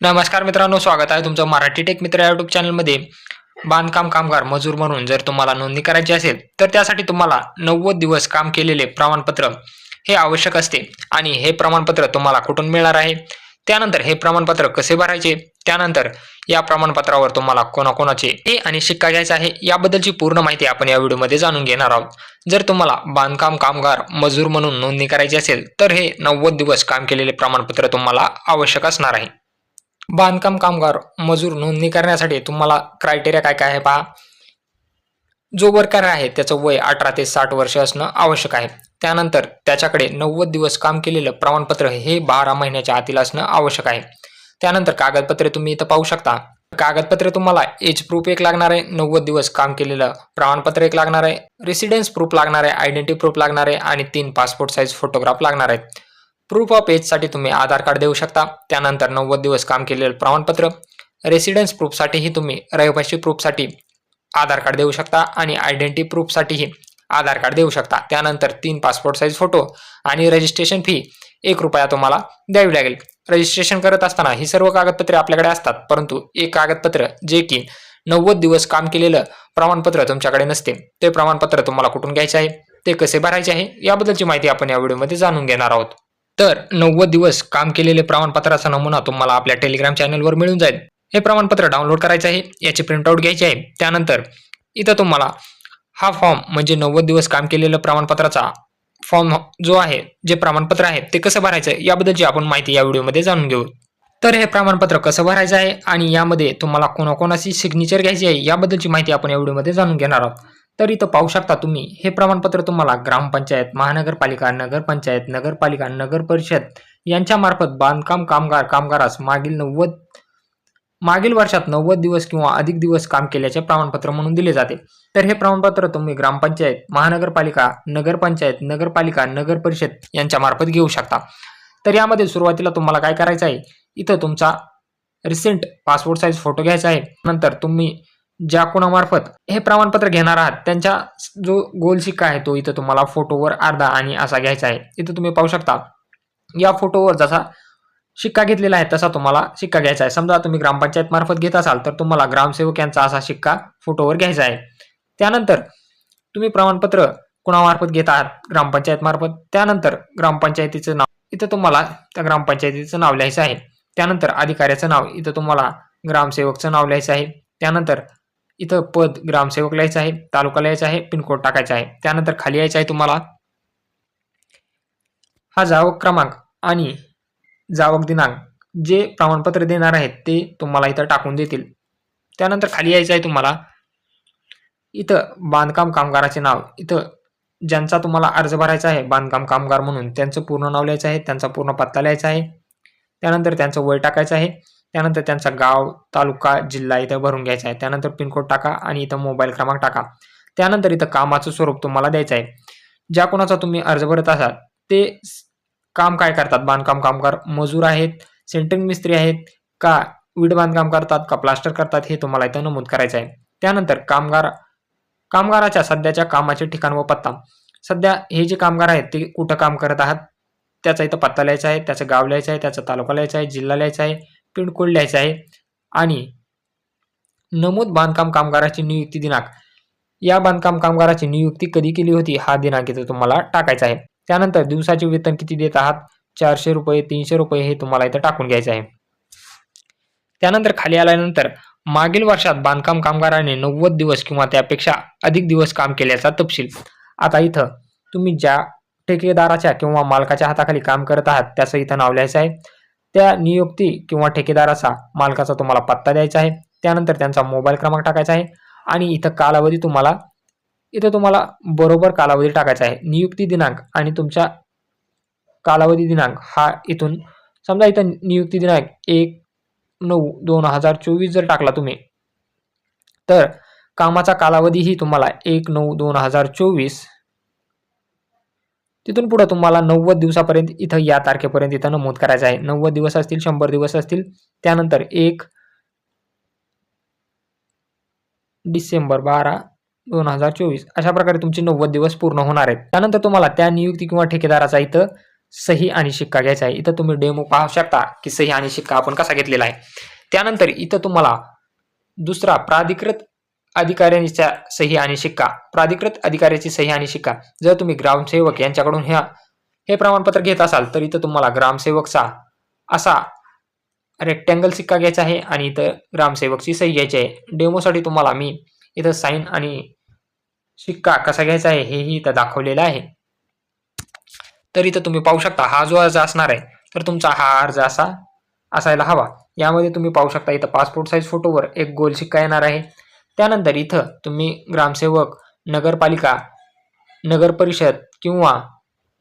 नमस्कार मित्रांनो, स्वागत आहे तुमचं मराठी टेक मित्र या यूट्यूब चॅनलमध्ये. बांधकाम कामगार मजूर म्हणून जर तुम्हाला नोंदणी करायची असेल, तर त्यासाठी तुम्हाला 90 दिवस काम केलेले प्रमाणपत्र हे आवश्यक असते आणि हे प्रमाणपत्र तुम्हाला कुठून मिळणार आहे? त्यानंतर हे प्रमाणपत्र कसे भरायचे? त्यानंतर या प्रमाणपत्रावर तुम्हाला कोणाकोणाचे फी आणि शिक्का घ्यायचा आहे, याबद्दलची पूर्ण माहिती आपण या व्हिडिओमध्ये जाणून घेणार आहोत. जर तुम्हाला बांधकाम कामगार मजूर म्हणून नोंदणी करायची असेल, तर हे 90 दिवस काम केलेले प्रमाणपत्र तुम्हाला आवश्यक असणार आहे. बांधकाम कामगार मजूर नोंदणी करण्यासाठी तुम्हाला क्रायटेरिया काय काय आहे पहा. जो वर्कर आहे त्याचं वय 18 ते 60 वर्ष असणं आवश्यक आहे. त्यानंतर त्याच्याकडे 90 दिवस काम केलेलं प्रमाणपत्र हे 12 महिन्याच्या आतील असणं आवश्यक आहे. त्यानंतर कागदपत्रे तुम्ही इथं पाहू शकता. कागदपत्रे तुम्हाला एज प्रूफ एक लागणार आहे, 90 दिवस काम केलेलं प्रमाणपत्र एक लागणार आहे, रेसिडेन्स प्रूफ लागणार आहे, आयडेंटिटी प्रूफ लागणार आहे आणि 3 पासपोर्ट साईज फोटोग्राफ लागणार आहेत. प्रूफ ऑफ एजसाठी तुम्ही आधार कार्ड देऊ शकता. त्यानंतर 90 दिवस काम केलेलं प्रमाणपत्र. रेसिडेन्स प्रूफसाठीही तुम्ही रहिवासी प्रूफसाठी आधार कार्ड देऊ शकता आणि आयडेंटिटी प्रूफसाठीही आधार कार्ड देऊ शकता. त्यानंतर 3 पासपोर्ट साईज फोटो आणि रजिस्ट्रेशन फी ₹1 तुम्हाला द्यावी लागेल. रजिस्ट्रेशन करत असताना ही सर्व कागदपत्रे आपल्याकडे असतात, परंतु एक कागदपत्र जे की 90 दिवस काम केलेलं प्रमाणपत्र तुमच्याकडे नसते, ते प्रमाणपत्र तुम्हाला कुठून घ्यायचे आहे, ते कसे भरायचे आहे, याबद्दलची माहिती आपण या व्हिडिओमध्ये जाणून घेणार आहोत. तर 90 दिवस काम केलेले प्रमाणपत्राचा नमुना तुम्हाला आपल्या टेलिग्राम चॅनलवर मिळून जाईल. हे प्रमाणपत्र डाउनलोड करायचे आहे, याची प्रिंटआउट घ्यायची आहे. त्यानंतर इथं तुम्हाला हा फॉर्म म्हणजे 90 दिवस काम केलेलं प्रमाणपत्राचा फॉर्म जो आहे, जे प्रमाणपत्र आहे ते कसं भरायचं याबद्दलची आपण माहिती या व्हिडिओमध्ये जाणून घेऊ. तर हे प्रमाणपत्र कसं भरायचं आहे आणि यामध्ये तुम्हाला कोणाकोणाची सिग्नेचर घ्यायची आहे याबद्दलची माहिती आपण या व्हिडिओमध्ये जाणून घेणार आहोत. तर इथं पाहू शकता तुम्ही, हे प्रमाणपत्र तुम्हाला ग्रामपंचायत, महानगरपालिका, नगरपंचायत, नगरपालिका, नगरपरिषद यांच्या मार्फत बांधकाम कामगारास मागील वर्षात 90 दिवस किंवा अधिक दिवस काम केल्याचे प्रमाणपत्र म्हणून दिले जाते. तर हे प्रमाणपत्र तुम्ही ग्रामपंचायत, महानगरपालिका, नगरपालिका, नगरपरिषद यांच्या मार्फत घेऊ शकता. तर यामध्ये सुरुवातीला तुम्हाला काय करायचं आहे, इथं तुमचा रिसेंट पासपोर्ट साईज फोटो घ्यायचा आहे. नंतर तुम्ही ज्या कोणामार्फत हे प्रमाणपत्र घेणार आहात त्यांच्या जो गोल शिक्का आहे तो इथं तुम्हाला फोटोवर अर्धा आणि असा घ्यायचा आहे. इथं तुम्ही पाहू शकता, या फोटोवर जसा शिक्का घेतलेला आहे तसा तुम्हाला शिक्का घ्यायचा आहे. समजा तुम्ही ग्रामपंचायत मार्फत घेत असाल तर तुम्हाला ग्रामसेवक यांचा असा शिक्का फोटोवर घ्यायचा आहे. त्यानंतर तुम्ही प्रमाणपत्र कुणामार्फत घेत आहात, ग्रामपंचायत मार्फत. त्यानंतर ग्रामपंचायतीचं नाव इथं तुम्हाला त्या ग्रामपंचायतीचं नाव लिहायचं आहे. त्यानंतर अधिकाऱ्याचं नाव इथं तुम्हाला ग्रामसेवकचं नाव लिहायचं आहे. त्यानंतर इथं पद ग्रामसेवक लिहायचं आहे, तालुका लिहायचा आहे, पिनकोड टाकायचा आहे. त्यानंतर खाली यायचं आहे तुम्हाला हा जावक क्रमांक आणि जावक दिनांक. जे प्रमाणपत्र देणार आहेत ते तुम्हाला इथं टाकून देतील. त्यानंतर खाली यायचं आहे तुम्हाला, इथं बांधकाम कामगाराचे नाव, इथं ज्यांचा तुम्हाला अर्ज भरायचा आहे बांधकाम कामगार म्हणून त्यांचं पूर्ण नाव लिहायचं आहे, त्यांचा पूर्ण पत्ता लिहायचा आहे. त्यानंतर त्यांचं वय टाकायचं आहे. त्यानंतर त्यांचा गाव, तालुका, जिल्हा इथं भरून घ्यायचा आहे. त्यानंतर पिनकोड टाका आणि इथं मोबाईल क्रमांक टाका. त्यानंतर इथं कामाचं स्वरूप तुम्हाला द्यायचं आहे. ज्या कोणाचा तुम्ही अर्ज भरत असाल ते काम काय करतात, बांधकाम कामगार मजूर आहेत, सेंट्रिंग मिस्त्री आहेत का वीट बांधकाम करतात का प्लास्टर करतात, हे तुम्हाला इथं नमूद करायचं आहे. त्यानंतर कामगाराच्या सध्याच्या कामाचे ठिकाण व पत्ता. सध्या हे जे कामगार आहेत ते कुठं काम करत आहात त्याचा इथं पत्ता लिहायचा आहे, त्याचं गाव लिहायचं आहे, त्याचा तालुका लिहायचा आहे, जिल्हा लिहायचा आहे, पिनकोड लिहायचा आहे आणि नमूद बांधकाम कामगाराची नियुक्ती दिनांक. या बांधकाम कामगाराची नियुक्ती कधी केली होती हा दिनांक इथं तुम्हाला टाकायचा आहे. त्यानंतर दिवसाचे वेतन किती देत आहात, ₹400, ₹300 हे तुम्हाला इथं टाकून घ्यायचं आहे. त्यानंतर खाली आल्यानंतर मागील वर्षात बांधकाम कामगाराने 90 दिवस किंवा त्यापेक्षा अधिक दिवस काम केल्याचा तपशील. आता इथं तुम्ही ज्या ठेकेदाराच्या किंवा मालकाच्या हाताखाली काम करत आहात त्याचं इथं नाव लिहायचं आहे. त्या नियुक्ती किंवा ठेकेदाराचा, मालकाचा तुम्हाला पत्ता द्यायचा आहे. त्यानंतर त्यांचा मोबाईल क्रमांक टाकायचा आहे आणि इथं तुम्हाला बरोबर कालावधी टाकायचा आहे. नियुक्ती दिनांक आणि तुमच्या कालावधी दिनांक हा इथून, समजा इथं नियुक्ती दिनांक 1/9/2024 जर टाकला तुम्ही, तर कामाचा कालावधीही तुम्हाला 1/9/2024, तिथून पुढे तुम्हाला 90 दिवसापर्यंत इथं या तारखेपर्यंत इथं नमूद करायचं आहे. 90 दिवस असतील, 100 दिवस असतील. त्यानंतर 1 डिसेंबर 12/2024 अशा प्रकारे तुमचे 90 दिवस पूर्ण होणार आहेत. त्यानंतर तुम्हाला त्या नियुक्ती किंवा ठेकेदाराचा इथं सही आणि शिक्का घ्यायचा आहे. इथं तुम्ही डेमो पाहू शकता की सही आणि शिक्का आपण कसा घेतलेला आहे. त्यानंतर इथं तुम्हाला दुसरा प्राधिकृत अधिकाऱ्यांच्या सही आणि शिक्का. प्राधिकृत अधिकाऱ्याची सही आणि शिक्का जर तुम्ही ग्रामसेवक यांच्याकडून हे प्रमाणपत्र घेत असाल तर इथं तुम्हाला ग्रामसेवकचा असा रेक्टँगल सिक्का घ्यायचा आहे आणि इथं ग्रामसेवकची सही घ्यायची आहे. डेमोसाठी तुम्हाला मी इथं साईन आणि शिक्का कसा घ्यायचा आहे हेही इथं दाखवलेलं आहे. तर इथं तुम्ही पाहू शकता हा जो अर्ज असणार आहे तर तुमचा हा अर्ज असायला हवा. यामध्ये तुम्ही पाहू शकता इथं पासपोर्ट साईज फोटोवर एक गोल शिक्का येणार आहे. त्यानंतर इथं तुम्ही ग्रामसेवक, नगरपालिका, नगर परिषद किंवा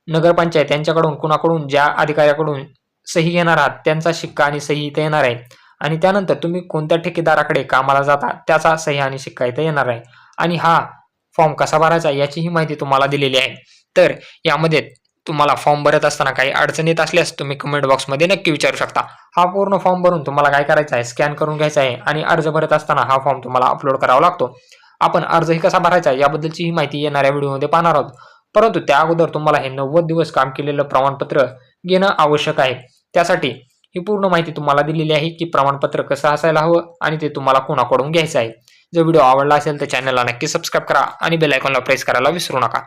नगरपंचायत यांच्याकडून कुणाकडून ज्या अधिकाऱ्याकडून सही घेणार आहात त्यांचा शिक्का आणि सही इथे येणार आहे. आणि त्यानंतर तुम्ही कोणत्या ठेकेदाराकडे कामाला जाता त्याचा सही आणि शिक्का इथे येणार आहे. आणि हा फॉर्म कसा भरायचा याचीही माहिती तुम्हाला दिलेली आहे. तर यामध्ये तुम्हाला फॉर्म भरत असताना काही अडचण येत असल्यास तुम्ही कमेंट बॉक्समध्ये नक्की विचारू शकता. हा पूर्ण फॉर्म भरून तुम्हाला काय करायचं आहे, स्कॅन करून घ्यायचा आहे आणि अर्ज भरत असताना हा फॉर्म तुम्हाला अपलोड करावा लागतो. आपण अर्जही कसा भरायचा याबद्दलची ही माहिती येणाऱ्या व्हिडिओमध्ये पाहणार आहोत. परंतु त्या अगोदर तुम्हाला हे 90 दिवस काम केलेलं प्रमाणपत्र घेणं आवश्यक आहे. त्यासाठी ही पूर्ण माहिती तुम्हाला दिलेली आहे की प्रमाणपत्र कसं असायला हवं आणि ते तुम्हाला कोणाकडून घ्यायचं आहे. जर व्हिडिओ आवडला असेल तर चॅनलला नक्की सबस्क्राईब करा आणि बेल आयकॉनला प्रेस करायला विसरू नका.